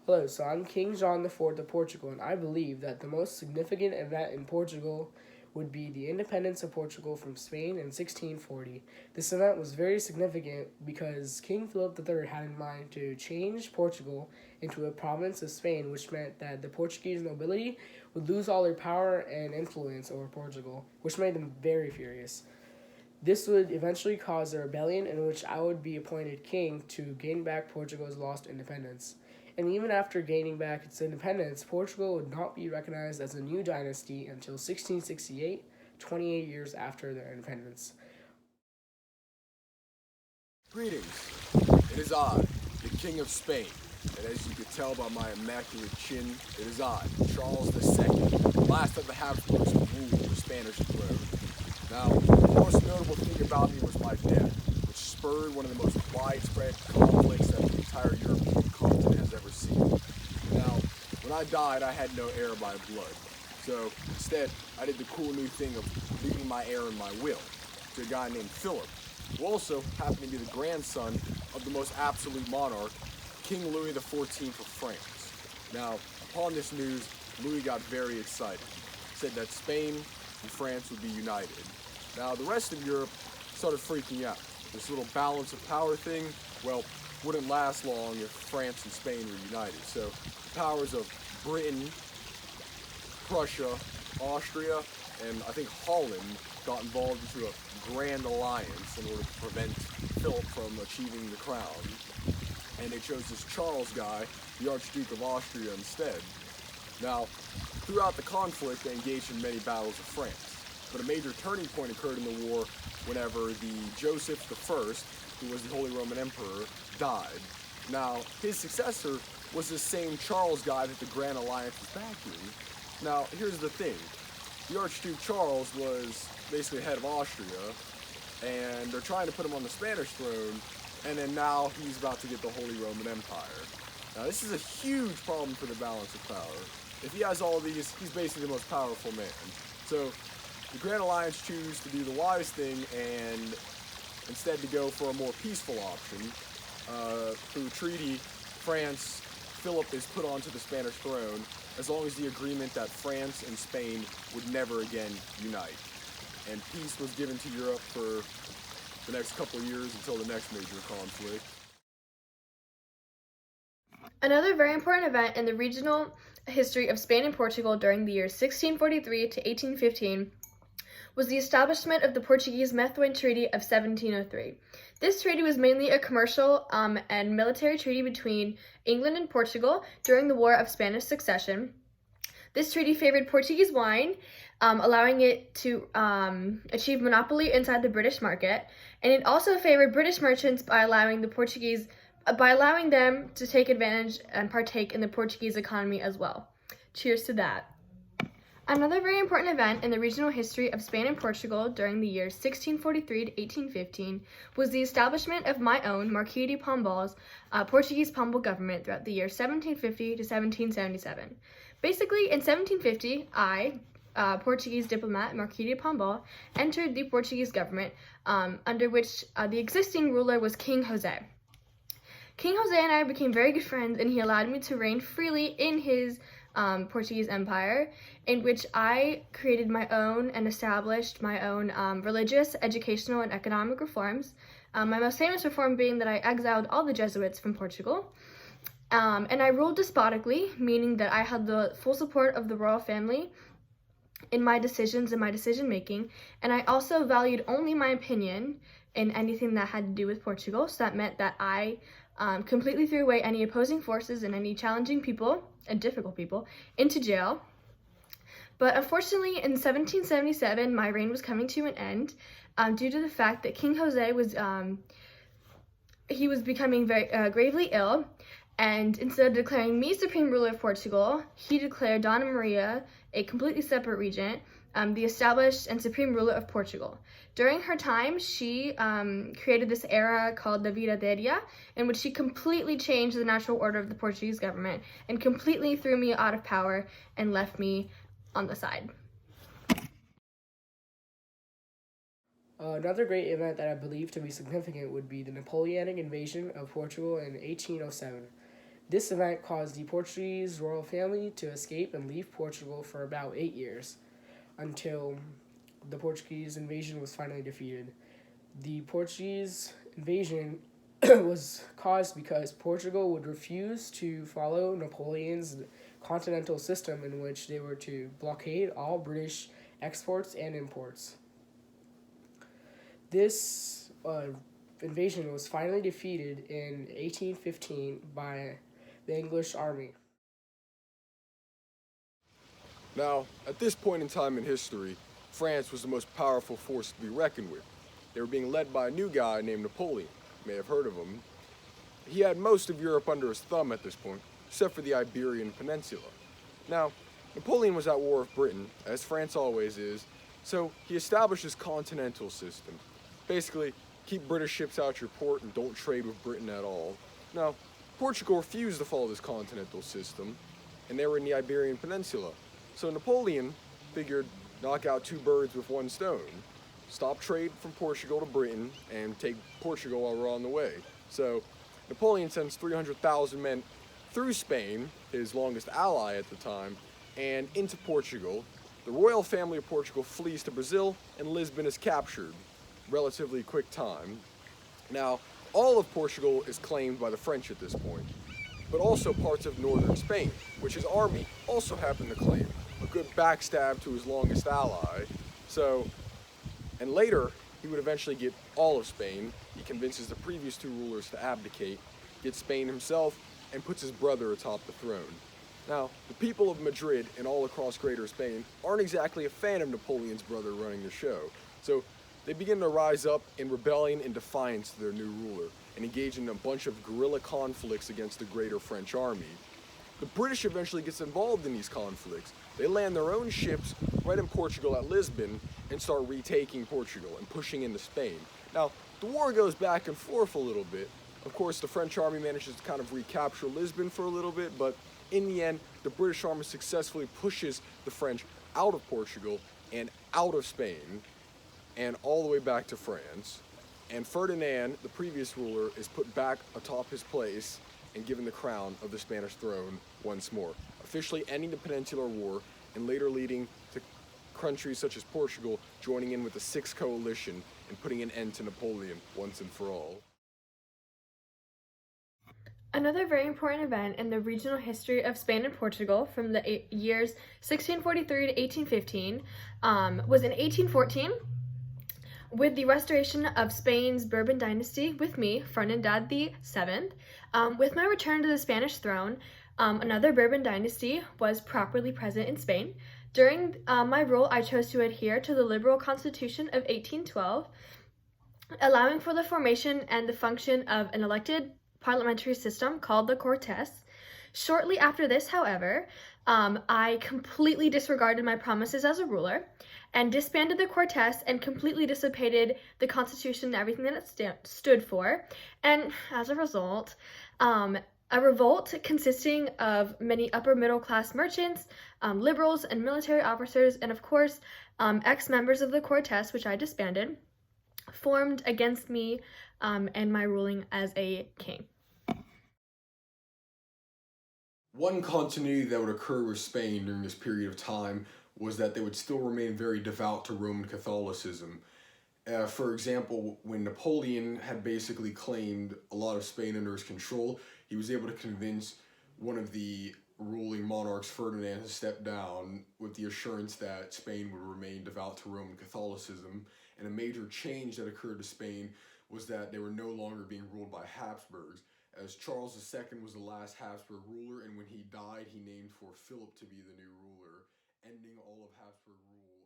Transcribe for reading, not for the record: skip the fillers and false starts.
Hello, so I'm King John IV of Portugal, and I believe that the most significant event in Portugal would be the independence of Portugal from Spain in 1640. This event was very significant because King Philip III had in mind to change Portugal into a province of Spain, which meant that the Portuguese nobility would lose all their power and influence over Portugal, which made them very furious. This would eventually cause a rebellion in which I would be appointed king to gain back Portugal's lost independence. And even after gaining back its independence, Portugal would not be recognized as a new dynasty until 1668, 28 years after their independence. Greetings. It is I, the King of Spain, and as you can tell by my immaculate chin, it is I, Charles II, last of the Habsburgs to rule the Spanish throne. Now, the most notable thing about me was my death, which spurred one of the most widespread conflicts that the entire European continent has ever seen. Now, when I died, I had no heir by blood, so instead, I did the cool new thing of leaving my heir in my will to a guy named Philip, who also happened to be the grandson of the most absolute monarch, King Louis XIV of France. Now, upon this news, Louis got very excited. He said that Spain and France would be united. Now, the rest of Europe started freaking out. This little balance of power thing, well, wouldn't last long if France and Spain were united. So, the powers of Britain, Prussia, Austria, and I think Holland got involved into a grand alliance in order to prevent Philip from achieving the crown. And they chose this Charles guy, the Archduke of Austria, instead. Now, throughout the conflict, they engaged in many battles of France. But a major turning point occurred in the war whenever the Joseph I, who was the Holy Roman Emperor, died. Now, his successor was the same Charles guy that the Grand Alliance was backing. Now, here's the thing. The Archduke Charles was basically head of Austria, and they're trying to put him on the Spanish throne, and then now he's about to get the Holy Roman Empire. Now, this is a huge problem for the balance of power. If he has all these, he's basically the most powerful man. So, the Grand Alliance choose to do the wise thing and instead to go for a more peaceful option. Through treaty, Philip is put onto the Spanish throne as long as the agreement that France and Spain would never again unite. And peace was given to Europe for the next couple of years until the next major conflict. Another very important event in the regional history of Spain and Portugal during the years 1643 to 1815 was the establishment of the Portuguese Methuen Treaty of 1703. This treaty was mainly a commercial and military treaty between England and Portugal during the War of Spanish Succession. This treaty favored Portuguese wine, allowing it to achieve monopoly inside the British market, and it also favored British merchants by allowing them to take advantage and partake in the Portuguese economy as well. Cheers to that. Another very important event in the regional history of Spain and Portugal during the years 1643 to 1815 was the establishment of my own Marquis de Pombal's Portuguese Pombal government throughout the years 1750 to 1777. Basically, in 1750, I, Portuguese diplomat Marquis de Pombal, entered the Portuguese government under which the existing ruler was King Jose. King Jose and I became very good friends, and he allowed me to reign freely in his Portuguese Empire, in which I created my own and established my own religious, educational, and economic reforms. My most famous reform being that I exiled all the Jesuits from Portugal. And I ruled despotically, meaning that I had the full support of the royal family in my decisions and my decision making, and I also valued only my opinion in anything that had to do with Portugal, so that meant that I completely threw away any opposing forces and any challenging people and difficult people into jail. But unfortunately, in 1777, my reign was coming to an end due to the fact that King Jose was becoming very gravely ill, and instead of declaring me supreme ruler of Portugal, he declared Donna Maria, a completely separate regent, the established and supreme ruler of Portugal. During her time, she created this era called the Viradeira, in which she completely changed the natural order of the Portuguese government and completely threw me out of power and left me on the side. Another great event that I believe to be significant would be the Napoleonic invasion of Portugal in 1807. This event caused the Portuguese royal family to escape and leave Portugal for about 8 years until the Portuguese invasion was finally defeated. The Portuguese invasion was caused because Portugal would refuse to follow Napoleon's continental system in which they were to blockade all British exports and imports. This invasion was finally defeated in 1815 by the English army. Now, at this point in time in history, France was the most powerful force to be reckoned with. They were being led by a new guy named Napoleon. You may have heard of him. He had most of Europe under his thumb at this point, except for the Iberian Peninsula. Now, Napoleon was at war with Britain, as France always is, so he established his continental system. Basically, keep British ships out your port and don't trade with Britain at all. Now, Portugal refused to follow this continental system, and they were in the Iberian Peninsula. So Napoleon figured knock out two birds with one stone. Stop trade from Portugal to Britain and take Portugal while we're on the way. So Napoleon sends 300,000 men through Spain, his longest ally at the time, and into Portugal. The royal family of Portugal flees to Brazil, and Lisbon is captured. Relatively quick time. Now, all of Portugal is claimed by the French at this point, but also parts of northern Spain, which his army also happened to claim. A good backstab to his longest ally. And later, he would eventually get all of Spain. He convinces the previous two rulers to abdicate, gets Spain himself, and puts his brother atop the throne. Now, the people of Madrid and all across Greater Spain aren't exactly a fan of Napoleon's brother running the show. So they begin to rise up in rebellion and defiance to their new ruler and engage in a bunch of guerrilla conflicts against the greater French army. The British eventually gets involved in these conflicts. They land their own ships right in Portugal at Lisbon and start retaking Portugal and pushing into Spain. Now, the war goes back and forth a little bit. Of course, the French army manages to kind of recapture Lisbon for a little bit, but in the end, the British army successfully pushes the French out of Portugal and out of Spain and all the way back to France. And Ferdinand, the previous ruler, is put back atop his place and given the crown of the Spanish throne once more, officially ending the Peninsular War and later leading to countries such as Portugal joining in with the Sixth Coalition and putting an end to Napoleon once and for all. Another very important event in the regional history of Spain and Portugal from the years 1643 to 1815 was in 1814 with the restoration of Spain's Bourbon dynasty with me, Ferdinand VII. With my return to the Spanish throne, another Bourbon dynasty was properly present in Spain. During my rule, I chose to adhere to the liberal constitution of 1812, allowing for the formation and the function of an elected parliamentary system called the Cortes. Shortly after this, however, I completely disregarded my promises as a ruler and disbanded the Cortes and completely dissipated the Constitution and everything that it stood for. And as a result, a revolt consisting of many upper middle class merchants, liberals, and military officers, and of course, ex-members of the Cortes, which I disbanded, formed against me and my ruling as a king. One continuity that would occur with Spain during this period of time was that they would still remain very devout to Roman Catholicism. For example, when Napoleon had basically claimed a lot of Spain under his control, he was able to convince one of the ruling monarchs, Ferdinand, to step down with the assurance that Spain would remain devout to Roman Catholicism. And a major change that occurred to Spain was that they were no longer being ruled by Habsburgs, as Charles II was the last Habsburg ruler, and when he died, he named for Philip to be the new ruler, ending all of Habsburg rule.